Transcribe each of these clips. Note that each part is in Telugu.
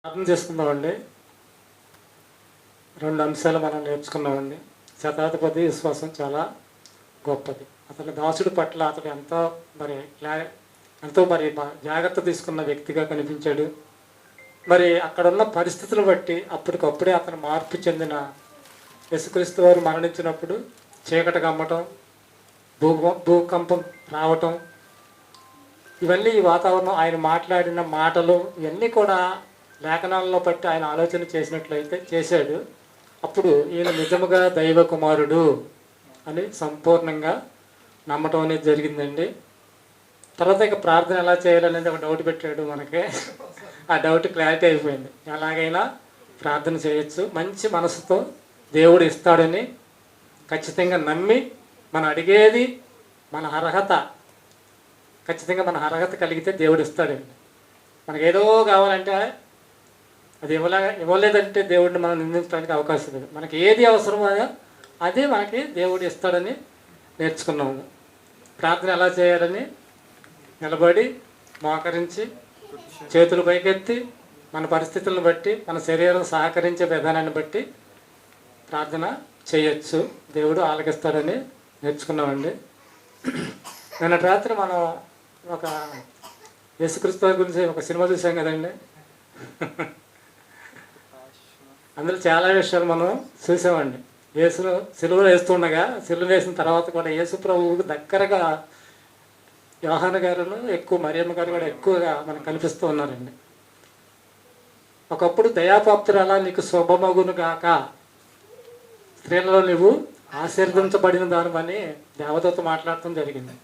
ప్రార్థన చేసుకుందామండి. రెండు అంశాలు మనం నేర్చుకున్నామండి. శతాధిపతి విశ్వాసం చాలా గొప్పది. అతని దాసుడి పట్ల అతడు ఎంతో జాగ్రత్త తీసుకున్న వ్యక్తిగా కనిపించాడు. మరి అక్కడున్న పరిస్థితులు బట్టి అప్పటికప్పుడే అతను మార్పు చెందిన యేసుక్రీస్తు వారు మరణించినప్పుడు చీకటి కమ్మటం, భూకంపం రావటం, ఇవన్నీ ఈ వాతావరణం, ఆయన మాట్లాడిన మాటలు ఇవన్నీ కూడా లేఖనాల్లో బట్టి ఆయన ఆలోచన చేసినట్లయితే చేశాడు. అప్పుడు ఈయన నిజముగా దైవ కుమారుడు అని సంపూర్ణంగా నమ్మటం అనేది జరిగిందండి. తర్వాత ఇక ప్రార్థన ఎలా చేయాలనేది ఒక డౌట్ పెట్టాడు మనకి. ఆ డౌట్ క్లారిటీ అయిపోయింది. ఎలాగైనా ప్రార్థన చేయొచ్చు, మంచి మనసుతో దేవుడు ఇస్తాడని ఖచ్చితంగా నమ్మి మనం అడిగేది మన అర్హత, ఖచ్చితంగా మన అర్హత కలిగితే దేవుడు ఇస్తాడండి. మనకు ఏదో కావాలంటే అది ఇవ్వలేదంటే దేవుడిని మనం నిందించడానికి అవకాశం లేదు. మనకి ఏది అవసరమో అదే మనకి దేవుడు ఇస్తాడని నేర్చుకున్నాము. ప్రార్థన ఎలా చేయాలని నిలబడి మోకరించి చేతులు పైకెత్తి మన పరిస్థితులను బట్టి మన శరీరం సహకరించే విధానాన్ని బట్టి ప్రార్థన చేయొచ్చు, దేవుడు ఆలకిస్తాడని నేర్చుకున్నామండి. నిన్నటి రాత్రి మనం ఒక యేసుక్రీస్తు గురించి ఒక సినిమా చూసాం కదండి. అందులో చాలా విషయాలు మనం చూసామండి. యేసును సిలువలో వేస్తుండగా, సిలువ వేసిన తర్వాత కూడా యేసు ప్రభువుకు దగ్గరగా యోహాను గారును ఎక్కువ, మరియమ్మ గారు కూడా ఎక్కువగా మనకు కనిపిస్తూ ఉన్నారండి. ఒకప్పుడు దయాపాప్తురాలా నీకు శుభమగును గాక, స్త్రీలలో నువ్వు ఆశీర్వదించబడిన దానివని దేవదూత మాట్లాడటం జరిగింది.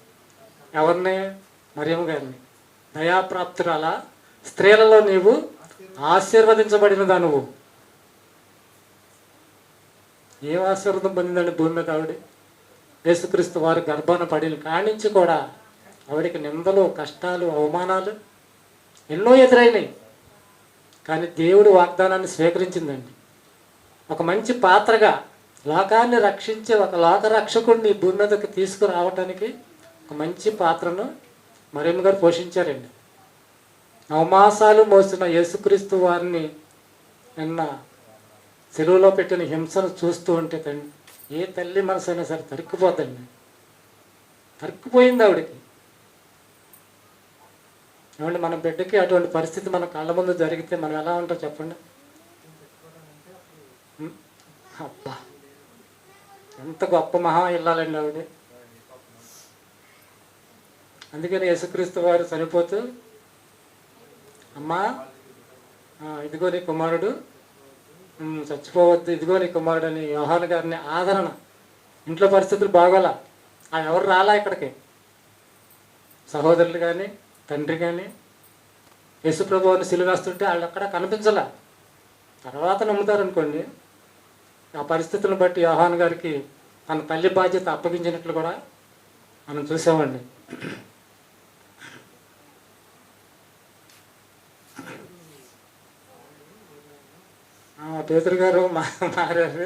ఎవరిని? మరియమ్మ గారిని. దయాప్రాప్తురాలా, స్త్రీలలో నీవు ఆశీర్వదించబడిన దానువు. ఏం ఆశీర్వాదం పొందిందండి భూమి మీద ఆవిడ? యేసుక్రీస్తు వారు గర్భాన పడిన కానించి కూడా ఆవిడికి నిందలు, కష్టాలు, అవమానాలు ఎన్నో ఎదురైనాయి. కానీ దేవుడు వాగ్దానాన్ని స్వీకరించిందండి. ఒక మంచి పాత్రగా లోకాన్ని రక్షించే ఒక లోకరక్షకుడిని భూమి మీదకి తీసుకురావటానికి ఒక మంచి పాత్రను మరియమ్మ గారు పోషించారండి. నవమాసాలు మోసిన యేసుక్రీస్తు వారిని నిన్న సెలువులో పెట్టిన హింసను చూస్తూ ఉంటే ఏ తల్లి మనసు అయినా సరే తరుక్కుపోద్దండి. తరుక్కుపోయింది ఆవిడకి. ఏమంటే మన బిడ్డకి అటువంటి పరిస్థితి మన కళ్ళ ముందు జరిగితే మనం ఎలా ఉంటాం చెప్పండి. అబ్బా, ఎంత గొప్ప మహా ఇల్లాలండి ఆవిడ. అందుకని యేసుక్రీస్తు వారు చనిపోతూ, అమ్మా ఇదిగో నీ కుమారుడు, చచ్చిపోవద్దు, ఇదిగో నీ కుమారుడు అని యోహాను గారిని ఆదరణ. ఇంట్లో పరిస్థితులు బాగోలా, ఎవరు రాలా ఇక్కడికి, సహోదరులు కానీ తండ్రి కానీ. యేసుప్రభువుని సిలువేస్తుంటే వాళ్ళు అక్కడ కనిపించలే. తర్వాత నమ్ముతారనుకోండి. ఆ పరిస్థితులను బట్టి యోహాను గారికి తన తల్లి బాధ్యత అప్పగించినట్లు కూడా మనం చూసామండి. పేతురు గారు మారారు,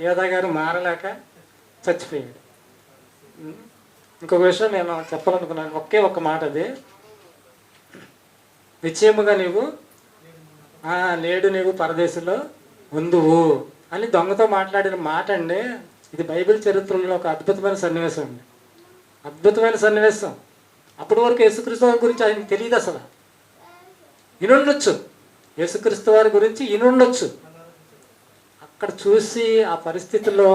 యోధా గారు మారలేక చచ్చిపోయాడు. ఇంకొక విషయం నేను చెప్పాలనుకున్నాను, ఒకే ఒక్క మాట. అది నిశ్చయముగా నీవు నేడు నీవు పరదేశంలో ఉందువు అని దొంగతో మాట్లాడిన మాట అండి. ఇది బైబిల్ చరిత్రలో ఒక అద్భుతమైన సన్నివేశం అండి. అద్భుతమైన సన్నివేశం. అప్పటి వరకు యేసుక్రీస్తు వారి గురించి ఆయనకు తెలియదు అసలు. ఇనుండొచ్చు, యేసుక్రీస్తు వారి గురించి ఇనుండొచ్చు. అక్కడ చూసి ఆ పరిస్థితుల్లో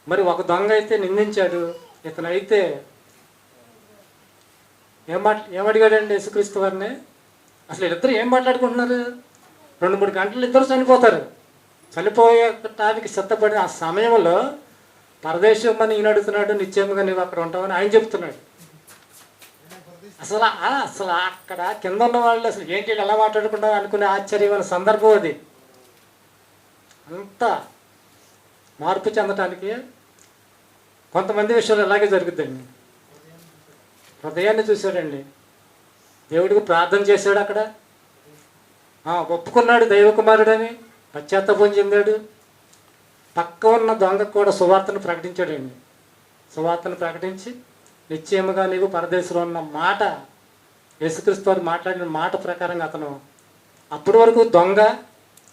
మరి ఒక దొంగ అయితే నిందించాడు, ఇతనైతే ఏమడిగాడండి యేసుక్రీస్తు వారిని? అసలు వీళ్ళిద్దరు ఏం మాట్లాడుకుంటున్నారు? 2-3 గంటలు ఇద్దరు చనిపోతారు. చనిపోయేటానికి సిద్ధపడిన ఆ సమయంలో పరదేశం అని ఈయన అడుగుతున్నాడు, నిశ్చయముగా నువ్వు అక్కడ ఉంటావని ఆయన చెప్తున్నాడు. అసలు అక్కడ కింద ఉన్న వాళ్ళు అసలు ఏంటి ఎలా మాట్లాడుకుంటావు అనుకునే ఆశ్చర్యమైన సందర్భం అది. అంత మార్పు చెందటానికి కొంతమంది విషయాలు ఇలాగే జరుగుతుందండి. హృదయాన్ని చూశాడండి, దేవుడికి ప్రార్థన చేశాడు, అక్కడ ఒప్పుకున్నాడు దైవకుమారుడని, పశ్చాత్తాపం చెందాడు. పక్క ఉన్న దొంగకు కూడా సువార్తను ప్రకటించాడండి. సువార్తను ప్రకటించి నిశ్చయముగా నీవు పరదేశంలో ఉన్న మాట, యేసుక్రీస్తు వారు మాట్లాడిన మాట ప్రకారంగా అతను అప్పటి వరకు దొంగ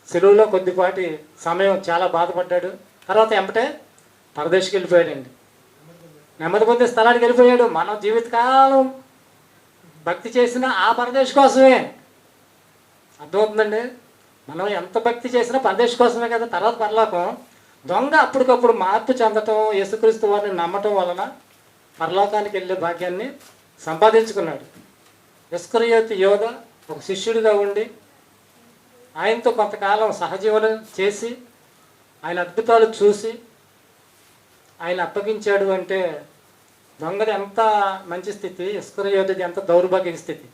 సెలువులో కొద్దిపాటి సమయం చాలా బాధపడ్డాడు. తర్వాత ఎంబటే పరదేశికి వెళ్ళిపోయాడండి. నెమ్మది పొందే స్థలానికి వెళ్ళిపోయాడు. మనం జీవితకాలం భక్తి చేసినా ఆ పరదేశ్ కోసమే. అర్థమవుతుందండి? మనం ఎంత భక్తి చేసినా పరదేశ్ కోసమే కదా. తర్వాత పరలోకం. దొంగ అప్పటికప్పుడు మార్పు చెందటం, యేసుక్రీస్తు వారిని నమ్మటం వలన పరలోకానికి వెళ్ళే భాగ్యాన్ని సంపాదించుకున్నాడు. ఇస్కరియోతు యోధ ఒక శిష్యుడిగా ఉండి ఆయనతో కొంతకాలం సహజీవనం చేసి ఆయన అద్భుతాలు చూసి ఆయన అప్పగించాడు అంటే దొంగది ఎంత మంచి స్థితి, ఇస్కరియోతుది ఎంత దౌర్భాగ్య స్థితి.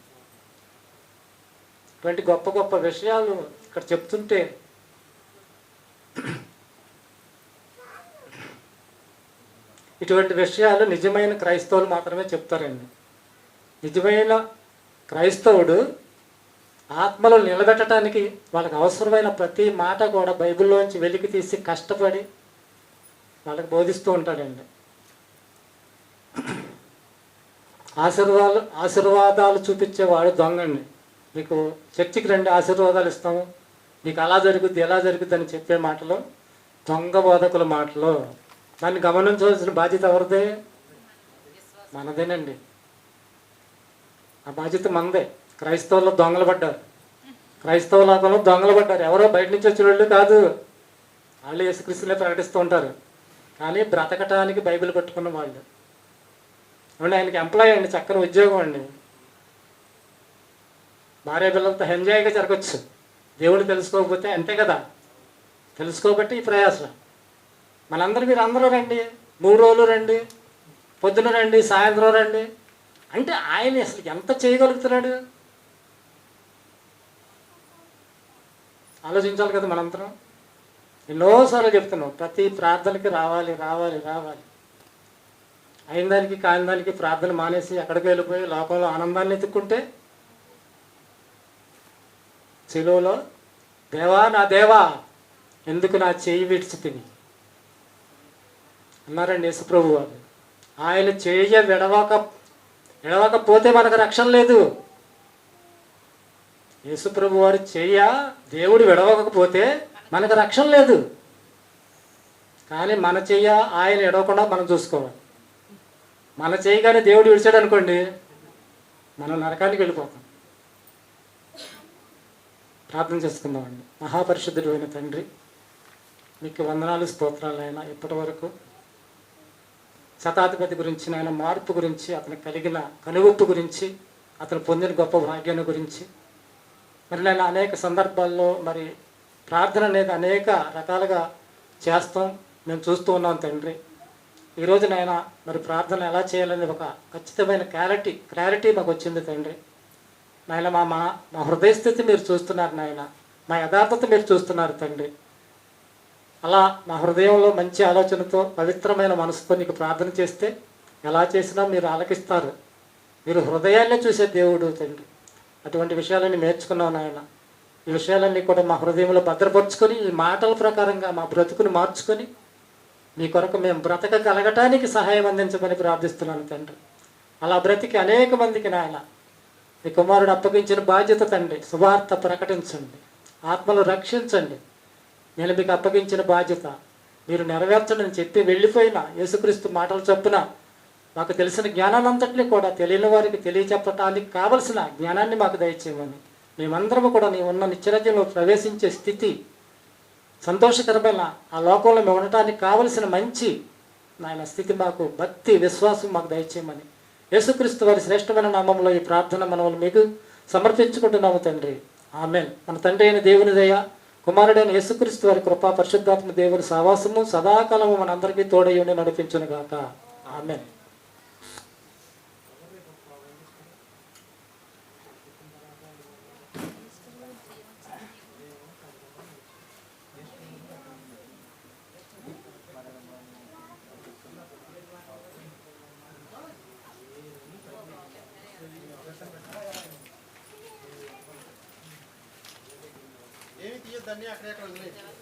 ఇటువంటి గొప్ప గొప్ప విషయాలు ఇక్కడ చెప్తుంటే ఇటువంటి విషయాలు నిజమైన క్రైస్తవులు మాత్రమే చెప్తారండి. నిజమైన క్రైస్తవుడు ఆత్మలో నిలబెట్టడానికి వాళ్ళకి అవసరమైన ప్రతి మాట కూడా బైబిల్లోంచి వెలికి తీసి కష్టపడి వాళ్ళకి బోధిస్తూ ఉంటాడండి. ఆశీర్వాదాలు చూపించేవాడు దొంగండి. మీకు చర్చికి రండి, ఆశీర్వాదాలు ఇస్తాము, మీకు అలా జరుగుద్ది ఎలా జరుగుద్ది అని చెప్పే మాటలు దొంగ బోధకుల మాటలు. దాన్ని గమనించవలసిన బాధ్యత ఎవరిదే? మనదేనండి. ఆ బాధ్యత మనదే. క్రైస్తవుల్లో దొంగలు పడ్డారు, క్రైస్తవ లోకంలో దొంగలు పడ్డారు. ఎవరో బయట నుంచి వచ్చిన వాళ్ళు కాదు, వాళ్ళు యేసుక్రీస్తునే ప్రకటిస్తూ ఉంటారు. కానీ బ్రతకటానికి బైబిల్ పట్టుకున్న వాళ్ళు. అవును, ఆయనకి ఎంప్లాయ్ అండి, చక్కని ఉద్యోగం అండి, భార్య పిల్లలతో ఎంజాయ్గా జరగచ్చు. దేవుడు తెలుసుకోకపోతే అంతే కదా. తెలుసుకోబట్టి ఈ ప్రయాసం. మనందరూ మీరు అందరూ రండి, 3 రోజులు రండి, పొద్దున రండి, సాయంత్రం రండి అంటే ఆయన అసలు ఎంత చేయగలుగుతున్నాడు ఆలోచించాలి కదా. మనందరం ఎన్నోసార్లు చెప్తున్నాం, ప్రతి ప్రార్థనకి రావాలి రావాలి రావాలి. అయిన దానికి కాని దానికి ప్రార్థన మానేసి ఎక్కడికి వెళ్ళిపోయి లోకంలో ఆనందాన్ని ఎత్తుక్కుంటే సిలువలో దేవా నా దేవా ఎందుకు నా చేయి విడిచి తిని అన్నారండి యేసుప్రభు వారు. ఆయన చేయ విడవకపోతే మనకు రక్షణ లేదు. యేసుప్రభు వారు చేయ దేవుడు విడవకపోతే మనకు రక్షణ లేదు. కానీ మన చెయ్య ఆయన విడవకుండా మనం చూసుకోవాలి. మన చేయగానే దేవుడు విడిచాడు అనుకోండి, మనం నరకానికి వెళ్ళిపోతాం. ప్రార్థన చేసుకుందామండి. మహాపరిశుద్ధుడు అయిన తండ్రి, మీకు వందనాలు స్తోత్రాలు. అయినా ఇప్పటి వరకు శతాధిపతి గురించి, నాయన మార్పు గురించి, అతను కలిగిన కనువిప్పు గురించి, అతను పొందిన గొప్ప భాగ్యాన్ని గురించి, మరి నేను అనేక సందర్భాల్లో మరి ప్రార్థన అనేది అనేక రకాలుగా చేస్తాం, మేము చూస్తూ ఉన్నాం తండ్రి. ఈరోజు నాయన మరి ప్రార్థన ఎలా చేయాలనేది ఒక ఖచ్చితమైన క్లారిటీ మాకు వచ్చింది తండ్రి. నాయన మా హృదయస్థితి మీరు చూస్తున్నారు నాయన, మా యథార్థత మీరు చూస్తున్నారు తండ్రి. అలా మా హృదయంలో మంచి ఆలోచనతో పవిత్రమైన మనసుతో నీకు ప్రార్థన చేస్తే ఎలా చేసినా మీరు ఆలకిస్తారు. మీరు హృదయాన్ని చూసే దేవుడు తండ్రి. అటువంటి విషయాలన్నీ నేర్చుకున్నాం నాయన. ఈ విషయాలన్నీ కూడా మా హృదయంలో భద్రపరుచుకొని ఈ మాటల ప్రకారంగా మా బ్రతుకుని మార్చుకొని మీ కొరకు మేము బ్రతకగలగటానికి సహాయం అందించమని ప్రార్థిస్తున్నాను తండ్రి. అలా బ్రతికి అనేక మందికి నాయన మీ కుమారుడు అప్పగించిన బాధ్యత తండ్రి, సువార్త ప్రకటించండి, ఆత్మలు రక్షించండి. నేను మీకు అప్పగించిన బాధ్యత మీరు నెరవేర్చండి అని చెప్పి వెళ్ళిపోయిన యేసుక్రీస్తు మాటలు చొప్పున మాకు తెలిసిన జ్ఞానాన్నంతటినీ కూడా తెలియని వారికి తెలియచెప్పటానికి కావలసిన జ్ఞానాన్ని మాకు దయచేయమని, మేమందరము కూడా నీ ఉన్న నిత్యరాజ్యంలో ప్రవేశించే స్థితి, సంతోషకరమైన ఆ లోకంలో మేము ఉండటానికి కావలసిన మంచి నాయన స్థితి, మాకు భక్తి విశ్వాసం మాకు దయచేయమని యేసుక్రీస్తు వారి శ్రేష్టమైన నామంలో ఈ ప్రార్థన మనల్ని మీకు సమర్పించుకుంటున్నాము తండ్రి. ఆమెన్. మన తండ్రి అయిన దేవుని దయ, కుమారుడైన యేసుక్రీస్తు వారి కృపా, పరిశుద్ధాత్మ దేవుని సహవాసము సదాకాలము మనందరికీ తోడై ఉండి నడిపించును గాక. ఆమెన్. ఏమి తీయొద్దని అక్కడే అక్కడ వదిలేదు.